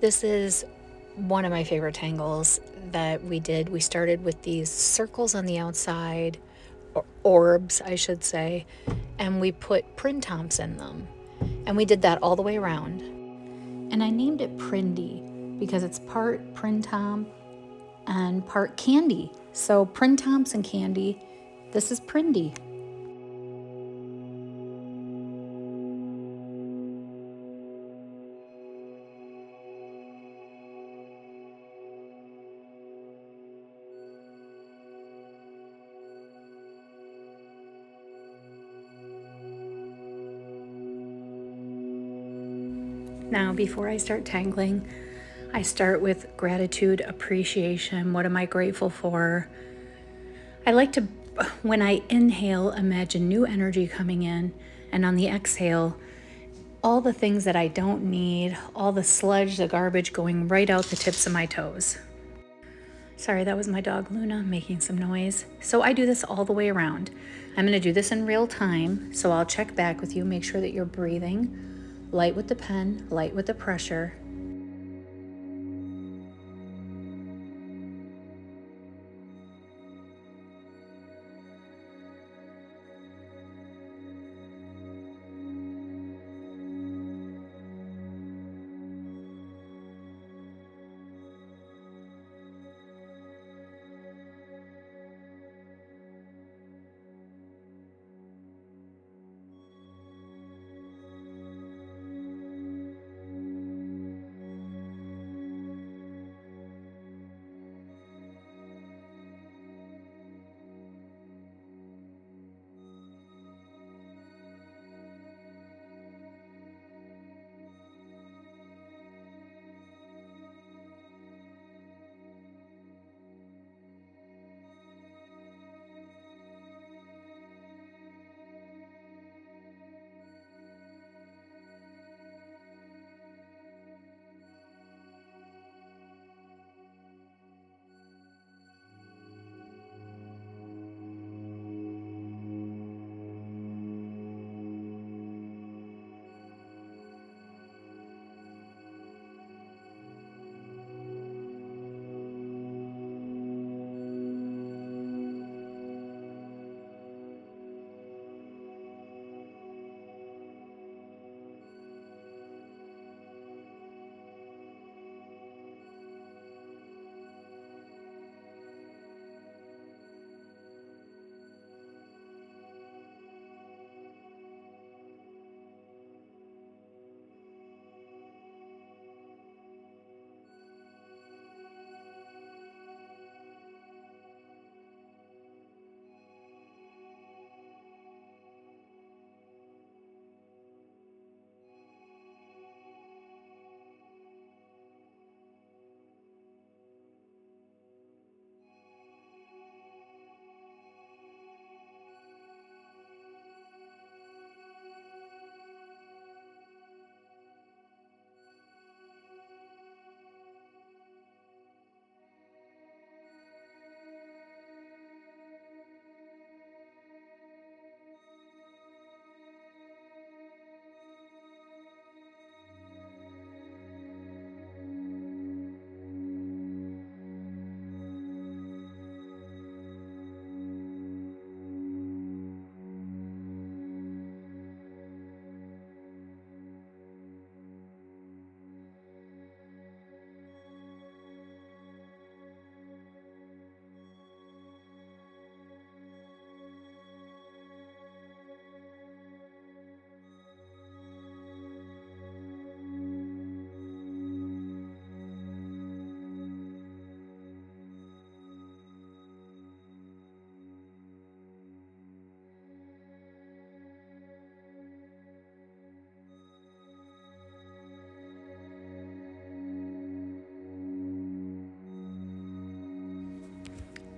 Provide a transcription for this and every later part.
This is one of my favorite tangles that we did. We started with these circles on the outside, or orbs, I should say, and we put printomps in them. And we did that all the way around. And I named it Prindy because it's part printomp and part candy. So printomps and candy, this is Prindy. Now, before I start tangling, I start with gratitude, appreciation. What am I grateful for? I like to, when I inhale, imagine new energy coming in, and on the exhale, all the things that I don't need, all the sludge, the garbage going right out the tips of my toes. Sorry, that was my dog Luna making some noise. So I do this all the way around. I'm going to do this in real time, so I'll check back with you, make sure that you're breathing. Light with the pen, light with the pressure.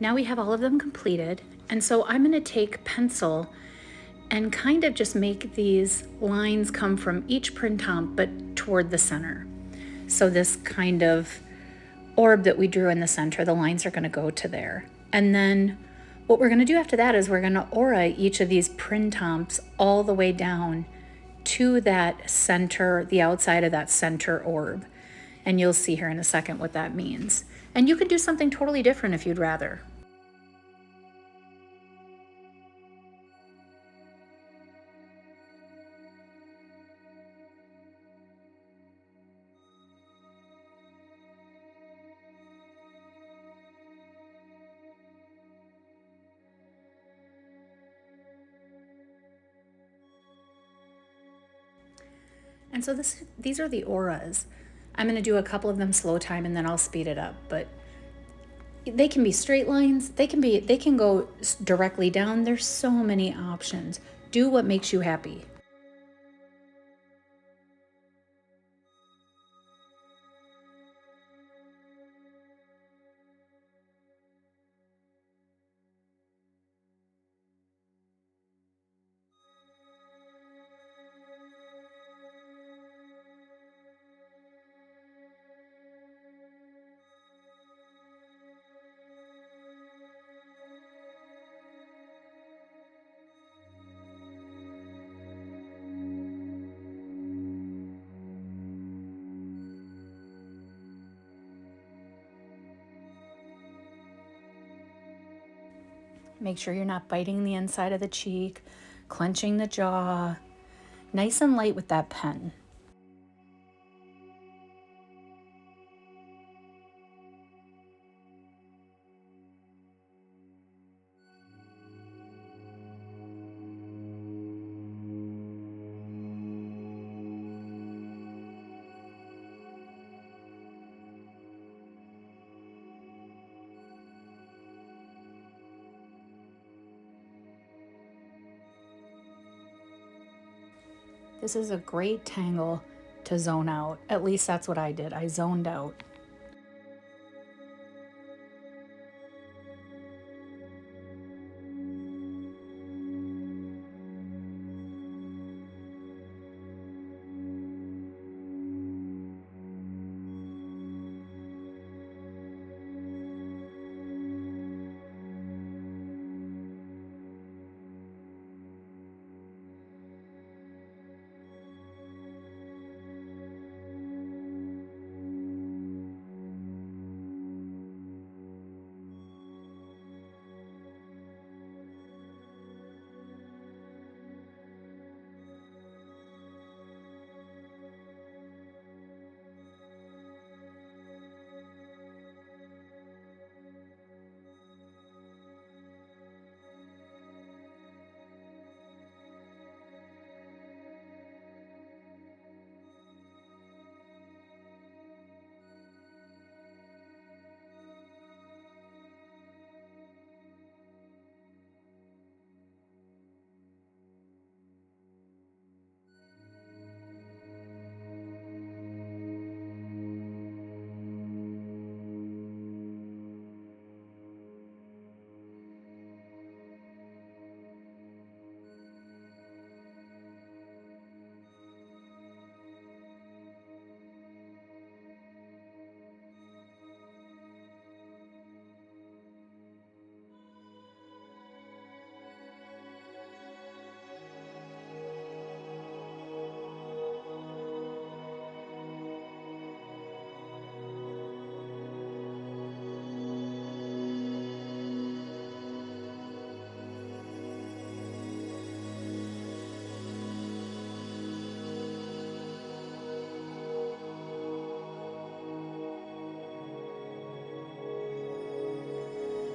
Now we have all of them completed, and so I'm going to take pencil and kind of just make these lines come from each printomp but toward the center. So this kind of orb that we drew in the center, the lines are going to go to there. And then what we're going to do after that is we're going to aura each of these printomps all the way down to that center, the outside of that center orb. And you'll see here in a second what that means. And you could do something totally different if you'd rather. And so these are the auras. I'm going to do a couple of them slow time and then I'll speed it up. But they can be straight lines. They can go directly down. There's so many options. Do what makes you happy. Make sure you're not biting the inside of the cheek, clenching the jaw. Nice and light with that pen. This is a great tangle to zone out. At least that's what I did. I zoned out.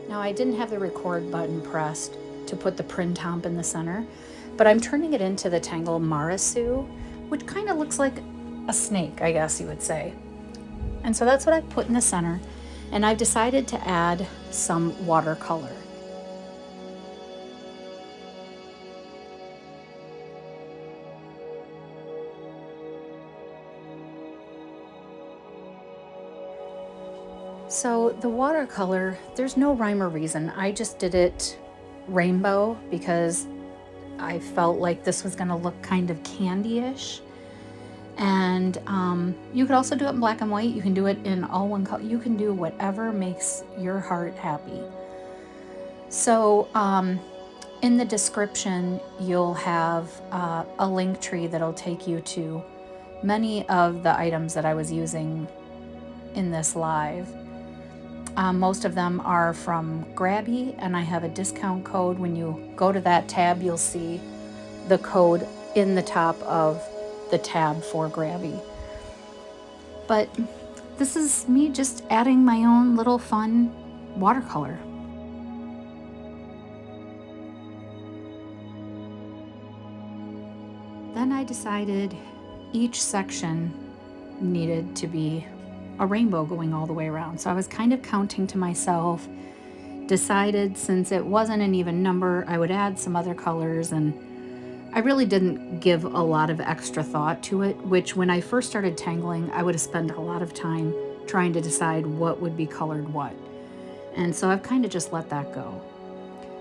Now I didn't have the record button pressed to put the Printomp in the center, but I'm turning it into the Tangle Marisu, which kind of looks like a snake, I guess you would say. And so that's what I put in the center, and I've decided to add some watercolor. So the watercolor, there's no rhyme or reason. I just did it rainbow because I felt like this was going to look kind of candy-ish. And you could also do it in black and white. You can do it in all one color. You can do whatever makes your heart happy. So in the description, you'll have a link tree that'll take you to many of the items that I was using in this live. Most of them are from Grabby, and I have a discount code. When you go to that tab, you'll see the code in the top of the tab for Grabby. But this is me just adding my own little fun watercolor. Then I decided each section needed to be a rainbow going all the way around. So I was kind of counting to myself, decided since it wasn't an even number, I would add some other colors, and I really didn't give a lot of extra thought to it, which when I first started tangling, I would have spent a lot of time trying to decide what would be colored what. And so I've kind of just let that go.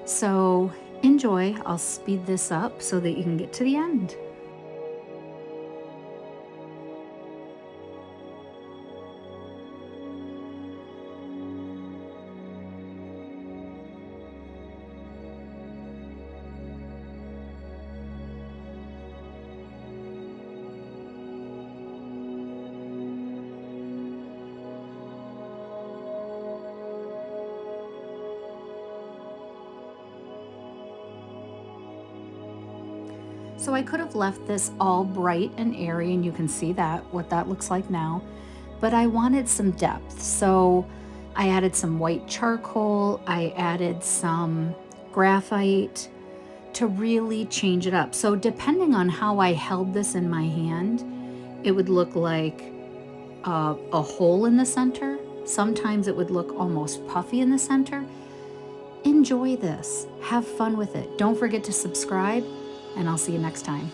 So enjoy. I'll speed this up so that you can get to the end. So I could have left this all bright and airy, and you can see what that looks like now, but I wanted some depth. So I added some white charcoal, I added some graphite to really change it up. So depending on how I held this in my hand, it would look like a hole in the center. Sometimes it would look almost puffy in the center. Enjoy this, have fun with it. Don't forget to subscribe, and I'll see you next time.